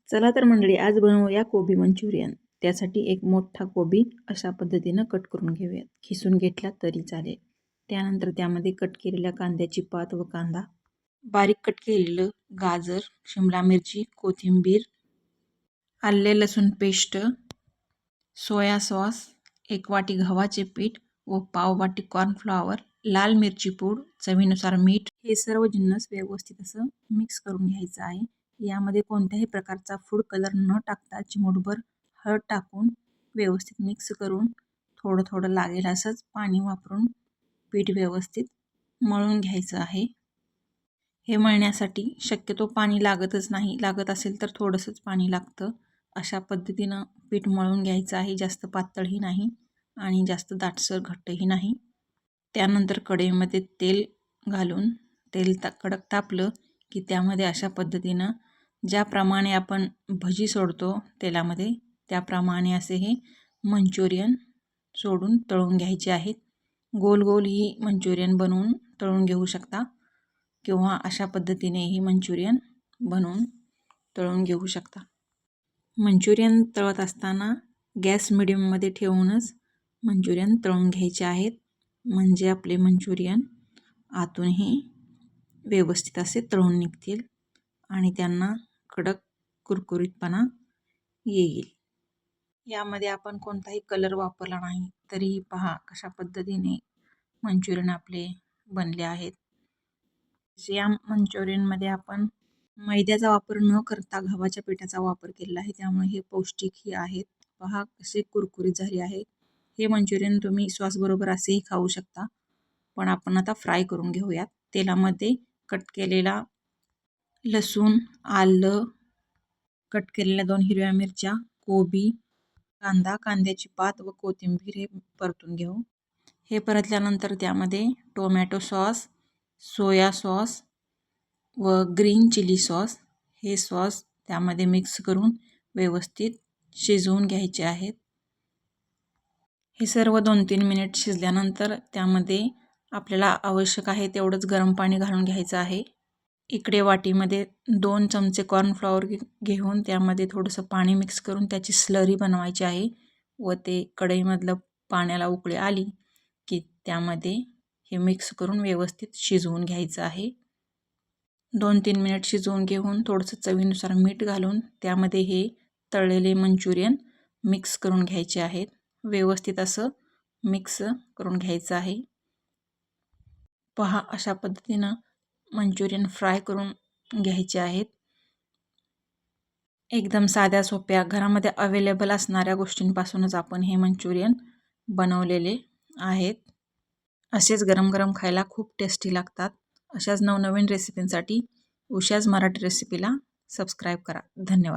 चला तर मंडळी, आज बनवूया कोबी मंचुरियन. त्यासाठी एक मोठा कोबी अशा पद्धतीनं कट करून घेऊयात. खिसून घेतला तरी चालेल. त्यानंतर त्यामध्ये कट केलेल्या कांद्याची पात व कांदा, बारीक कट केलेलं गाजर, शिमला मिरची, कोथिंबीर, आले लसूण पेस्ट, सोया सॉस, 1 वाटी गव्हाचे पीठ व पाव वाटी कॉर्नफ्लॉवर, लाल मिरची पूड, चवीनुसार मीठ, हे सर्व जिन्नस व्यवस्थित असं मिक्स करून घ्यायचं आहे. यामध्ये कोणत्याही प्रकारचा फूड कलर न टाकता चिमूटभर हळद टाकून व्यवस्थित मिक्स करून थोडं थोडं लागेल असंच पाणी वापरून पीठ व्यवस्थित मळून घ्यायचं आहे. हे मळण्यासाठी शक्यतो पाणी लागतच नाही, लागत असेल तर थोडंसंच पाणी लागतं. अशा पद्धतीनं पीठ मळून घ्यायचं आहे. जास्त पातळही नाही आणि जास्त दाटसर घट्टही नाही. त्यानंतर कढईमध्ये तेल घालून तेल कडक तापलं की त्यामध्ये अशा पद्धतीनं ज्याप्रमाणे आपण भजी सोडतो तेलामध्ये त्याप्रमाणे असे हे मंचुरियन सोडून तळून घ्यायचे आहेत. गोल गोल ही मंचुरियन बनवून तळून घेऊ शकता किंवा अशा पद्धतीनेही मंचुरियन बनवून तळून घेऊ शकता. मंचुरियन तळत असताना गॅस मिडियममध्ये ठेवूनच मंचुरियन तळून घ्यायचे आहेत, म्हणजे आपले मंचुरियन आतूनही व्यवस्थित असे तळून निघतील आणि त्यांना कडक कुरकुरीतपणा येईल. यामध्ये आपण कोणताही कलर वापरला नाही तरीही पहा कशा पद्धतीने मंचुरियन आपले बनले आहेत. या मंचुरियनमध्ये आपण मैद्याचा वापर न करता गव्हाच्या पिठाचा वापर केलेला आहे, त्यामुळे हे पौष्टिकही आहेत. पहा कसे कुरकुरीत झाले आहे. हे मंचुरियन तुम्ही सॉसबरोबर असेही खाऊ शकता, पण आपण आता फ्राय करून घेऊयात. तेलामध्ये कट केलेला लसूण, आलं, कट केलेल्या 2 हिरव्या मिरच्या, कोबी, कांदा, कांद्याची पात व कोथिंबीर हे परतून घेऊ. हे परतल्यानंतर त्यामध्ये टोमॅटो सॉस, सोया सॉस व ग्रीन चिली सॉस हे सॉस त्यामध्ये मिक्स करून व्यवस्थित शिजवून घ्यायचे आहेत. हे सर्व 2-3 मिनिट शिजल्यानंतर त्यामध्ये आपल्याला आवश्यक आहे तेवढंच गरम पाणी घालून घ्यायचं आहे. इकडे वाटीमध्ये 2 चमचे कॉर्नफ्लॉवर घेऊन त्यामध्ये थोडंसं पाणी मिक्स करून त्याची स्लरी बनवायची आहे व ते कढईमधलं पाण्याला उकळी आली की त्यामध्ये हे मिक्स करून व्यवस्थित शिजवून घ्यायचं आहे. 2-3 मिनिट शिजवून घेऊन थोडंसं चवीनुसार मीठ घालून त्यामध्ये हे तळलेले मंचुरियन मिक्स करून घ्यायचे आहेत. व्यवस्थित असं मिक्स करून घ्यायचं आहे. पहा अशा पद्धतीनं मंचुरियन फ्राय करून घ्यायचे आहेत. एकदम साध्या सोप्या घरामध्ये अवेलेबल असणाऱ्या गोष्टींपासूनच आपण हे मंचुरियन बनवलेले आहेत. असेच गरम गरम खायला खूप टेस्टी लागतात. अशाच नवनवीन रेसिपींसाठी उषाज मराठी रेसिपीला सबस्क्राईब करा. धन्यवाद.